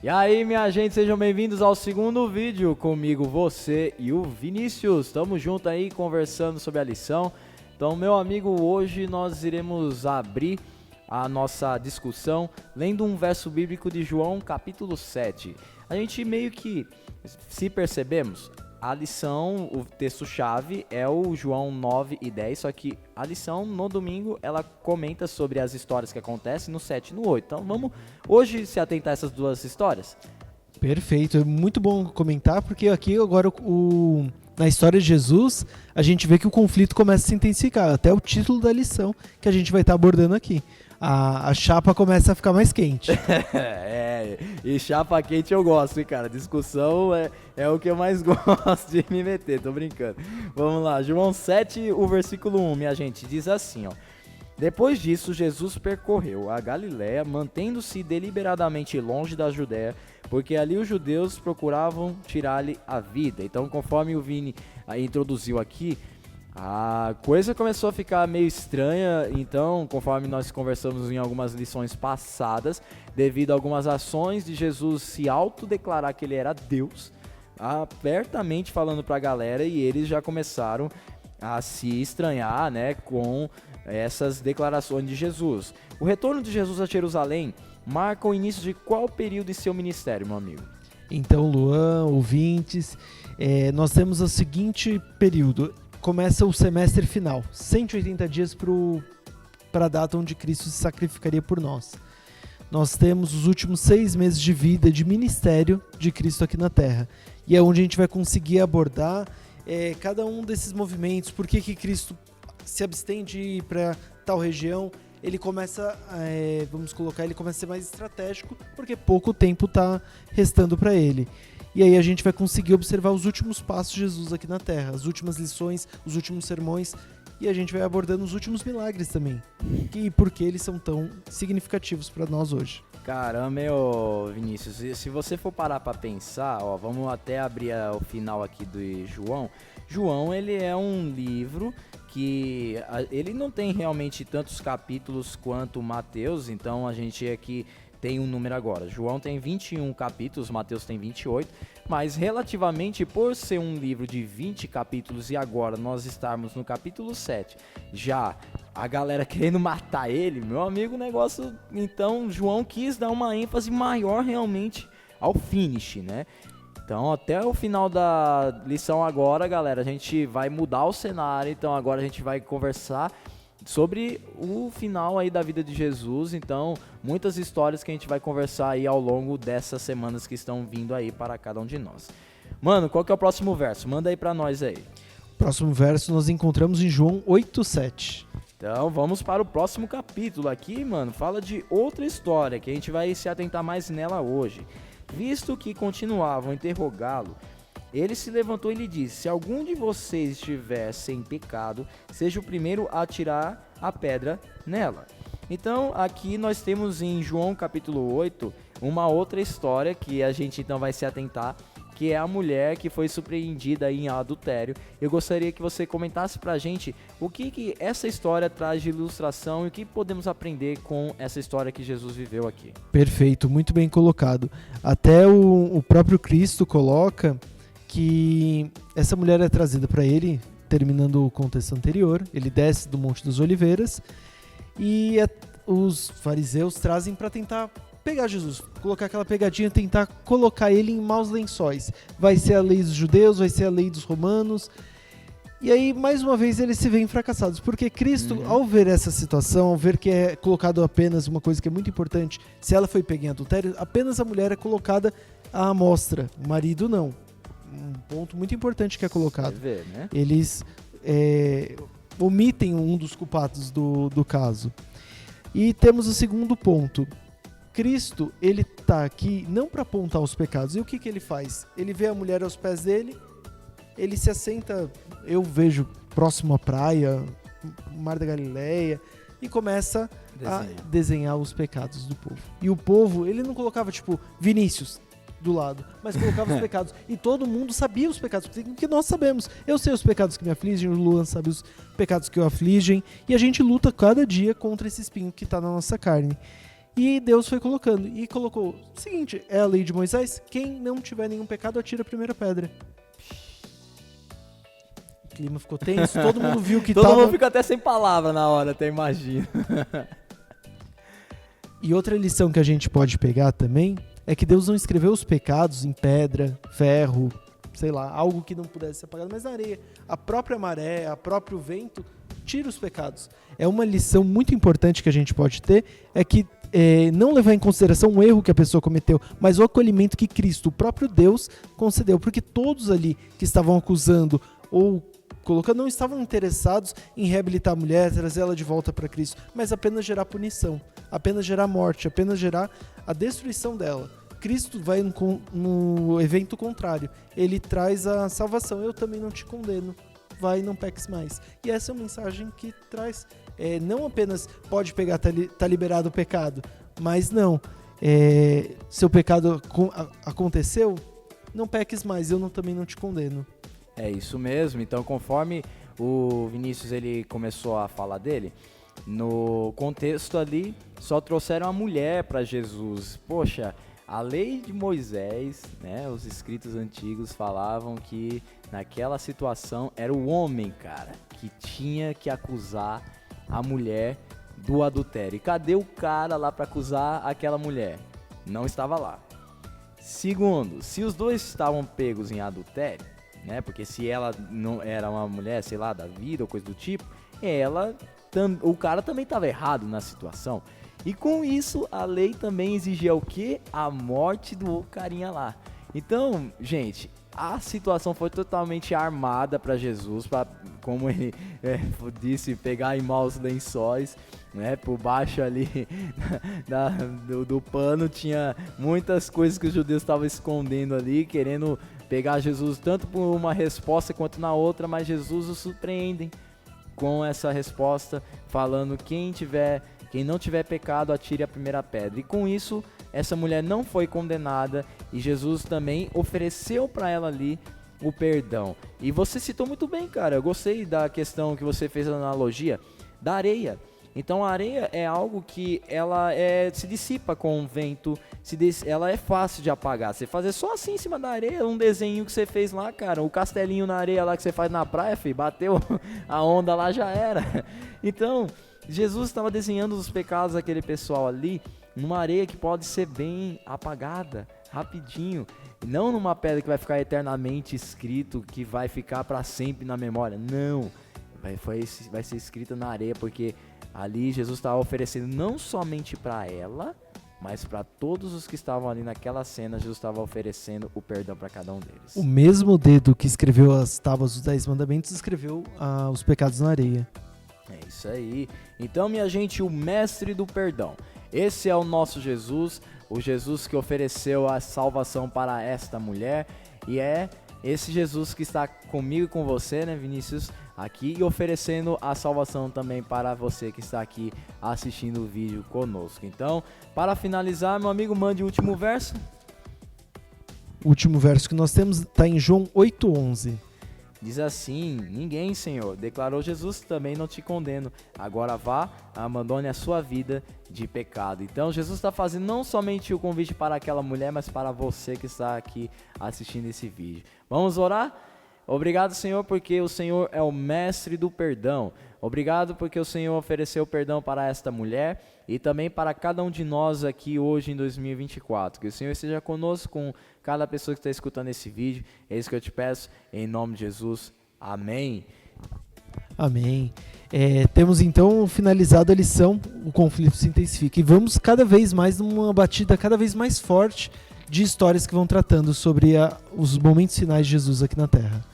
E aí, minha gente, sejam bem-vindos ao segundo vídeo comigo, você e o Vinícius. Estamos juntos aí conversando sobre a lição. Então, meu amigo, hoje nós iremos abrir a nossa discussão lendo um verso bíblico de João, capítulo 7. A gente meio que, se percebemos, a lição, o texto-chave é o João 9 e 10, só que a lição no domingo ela comenta sobre as histórias que acontecem no 7 e no 8. Então vamos hoje se atentar a essas duas histórias? Perfeito, é muito bom comentar, porque aqui agora na história de Jesus, a gente vê que o conflito começa a se intensificar, até o título da lição que a gente vai estar abordando aqui. A chapa começa a ficar mais quente. E chapa quente eu gosto, hein, cara. Discussão é o que eu mais gosto de me meter, tô brincando. Vamos lá, João 7, o versículo 1, minha gente, diz assim, ó. Depois disso, Jesus percorreu a Galiléia, mantendo-se deliberadamente longe da Judéia, porque ali os judeus procuravam tirar-lhe a vida. Então, conforme o Vini introduziu aqui, a coisa começou a ficar meio estranha, então, conforme nós conversamos em algumas lições passadas, devido a algumas ações de Jesus se autodeclarar que ele era Deus, abertamente falando para a galera, e eles já começaram a se estranhar, né, com essas declarações de Jesus. O retorno de Jesus a Jerusalém marca o início de qual período de seu ministério, meu amigo? Então, Luan, ouvintes, nós temos o seguinte período. Começa o semestre final, 180 dias para a data onde Cristo se sacrificaria por nós. Nós temos os últimos 6 meses de vida, de ministério de Cristo aqui na Terra. E é onde a gente vai conseguir abordar cada um desses movimentos, por que Cristo se abstém de ir para tal região. Ele começa, ele começa a ser mais estratégico, porque pouco tempo está restando para ele. E aí a gente vai conseguir observar os últimos passos de Jesus aqui na Terra, as últimas lições, os últimos sermões, e a gente vai abordando os últimos milagres também, e por que eles são tão significativos para nós hoje. Caramba, meu Vinícius, se você for parar para pensar, ó, vamos até abrir o final aqui do João. João, ele é um livro que ele não tem realmente tantos capítulos quanto Mateus, então a gente aqui tem um número agora. João tem 21 capítulos, Mateus tem 28, mas relativamente por ser um livro de 20 capítulos e agora nós estarmos no capítulo 7, já a galera querendo matar ele, meu amigo, o negócio, então João quis dar uma ênfase maior realmente ao finish, né? Então até o final da lição agora, galera, a gente vai mudar o cenário, então agora a gente vai conversar sobre o final aí da vida de Jesus, então muitas histórias que a gente vai conversar aí ao longo dessas semanas que estão vindo aí para cada um de nós. Mano, qual que é o próximo verso? Manda aí pra nós aí. Próximo verso nós encontramos em João 8:7. Então vamos para o próximo capítulo aqui, mano, fala de outra história que a gente vai se atentar mais nela hoje. Visto que continuavam a interrogá-lo, ele se levantou e lhe disse: se algum de vocês estiver sem pecado, seja o primeiro a tirar a pedra nela. Então, aqui nós temos em João capítulo 8, uma outra história que a gente então vai se atentar, que é a mulher que foi surpreendida em adultério. Eu gostaria que você comentasse pra gente o que essa história traz de ilustração e o que podemos aprender com essa história que Jesus viveu aqui. Perfeito, muito bem colocado. Até o próprio Cristo coloca que essa mulher é trazida para ele, terminando o contexto anterior, ele desce do Monte das Oliveiras e os fariseus trazem para tentar pegar Jesus, colocar aquela pegadinha, tentar colocar ele em maus lençóis. Vai ser a lei dos judeus, vai ser a lei dos romanos. E aí, mais uma vez, eles se veem fracassados, porque Cristo, ao ver essa situação, ao ver que é colocado apenas uma coisa que é muito importante, se ela foi pega em adultério, apenas a mulher é colocada à amostra, o marido não. Um ponto muito importante que é colocado. Ver, né? Eles omitem um dos culpados do caso. E temos o segundo ponto. Cristo, ele está aqui não para apontar os pecados. E o que ele faz? Ele vê a mulher aos pés dele, ele se assenta, eu vejo, próximo à praia, Mar da Galileia, e começa a desenhar os pecados do povo. E o povo, ele não colocava tipo Vinícius do lado, mas colocava os pecados. E todo mundo sabia os pecados, porque nós sabemos. Eu sei os pecados que me afligem, o Luan sabe os pecados que o afligem, e a gente luta cada dia contra esse espinho que está na nossa carne. E Deus foi colocando. E colocou, seguinte, é a lei de Moisés, quem não tiver nenhum pecado atira a primeira pedra. O clima ficou tenso, todo mundo viu que todo mundo fica até sem palavra na hora, até imagino. E outra lição que a gente pode pegar também é que Deus não escreveu os pecados em pedra, ferro, sei lá, algo que não pudesse ser apagado, mas na areia. A própria maré, o próprio vento tira os pecados. É uma lição muito importante que a gente pode ter, é que não levar em consideração um erro que a pessoa cometeu, mas o acolhimento que Cristo, o próprio Deus, concedeu. Porque todos ali que estavam acusando ou colocando não estavam interessados em reabilitar a mulher, trazer ela de volta para Cristo, mas apenas gerar punição, apenas gerar morte, apenas gerar a destruição dela. Cristo vai no evento contrário. Ele traz a salvação. Eu também não te condeno. Vai e não peques mais. E essa é uma mensagem que traz... não apenas pode pegar, tá liberado o pecado, mas não. Seu pecado aconteceu, não peques mais. Eu também não te condeno. É isso mesmo. Então, conforme o Vinícius ele começou a falar dele, no contexto ali, só trouxeram a mulher para Jesus. Poxa... A lei de Moisés, né, os escritos antigos falavam que naquela situação era o homem, cara, que tinha que acusar a mulher do adultério. E cadê o cara lá para acusar aquela mulher? Não estava lá. Segundo, se os dois estavam pegos em adultério, né, porque se ela não era uma mulher, sei lá, da vida ou coisa do tipo, o cara também estava errado na situação. E com isso, a lei também exigia o quê? A morte do carinha lá. Então, gente, a situação foi totalmente armada para Jesus, para, como ele disse, pegar em maus lençóis, né? Por baixo ali do pano tinha muitas coisas que os judeus estavam escondendo ali, querendo pegar Jesus tanto por uma resposta quanto na outra, mas Jesus os surpreende com essa resposta, falando quem não tiver pecado, atire a primeira pedra. E com isso, essa mulher não foi condenada e Jesus também ofereceu para ela ali o perdão. E você citou muito bem, cara. Eu gostei da questão que você fez a analogia da areia. Então a areia é algo que ela se dissipa com o vento, ela é fácil de apagar. Você fazer só assim em cima da areia, um desenho que você fez lá, cara, o castelinho na areia lá que você faz na praia, filho, bateu a onda lá, já era. Então... Jesus estava desenhando os pecados daquele pessoal ali numa areia que pode ser bem apagada, rapidinho. Não numa pedra que vai ficar eternamente escrito, que vai ficar para sempre na memória. Não, vai ser escrita na areia, porque ali Jesus estava oferecendo não somente para ela, mas para todos os que estavam ali naquela cena, Jesus estava oferecendo o perdão para cada um deles. O mesmo dedo que escreveu as tábuas dos 10 mandamentos escreveu os pecados na areia. É isso aí. Então, minha gente, o mestre do perdão. Esse é o nosso Jesus, o Jesus que ofereceu a salvação para esta mulher. E é esse Jesus que está comigo e com você, né, Vinícius, aqui, e oferecendo a salvação também para você que está aqui assistindo o vídeo conosco. Então, para finalizar, meu amigo, mande o último verso. O último verso que nós temos está em João 8:11. Diz assim: ninguém, Senhor, declarou Jesus, também não te condeno. Agora vá, abandone a sua vida de pecado. Então Jesus está fazendo não somente o convite para aquela mulher, mas para você que está aqui assistindo esse vídeo. Vamos orar? Obrigado, Senhor, porque o Senhor é o mestre do perdão. Obrigado porque o Senhor ofereceu perdão para esta mulher e também para cada um de nós aqui hoje em 2024. Que o Senhor esteja conosco, com cada pessoa que está escutando esse vídeo. É isso que eu te peço, em nome de Jesus. Amém. Amém. Temos então finalizado a lição, o conflito se intensifica. E vamos cada vez mais numa batida cada vez mais forte de histórias que vão tratando sobre os momentos finais de Jesus aqui na Terra.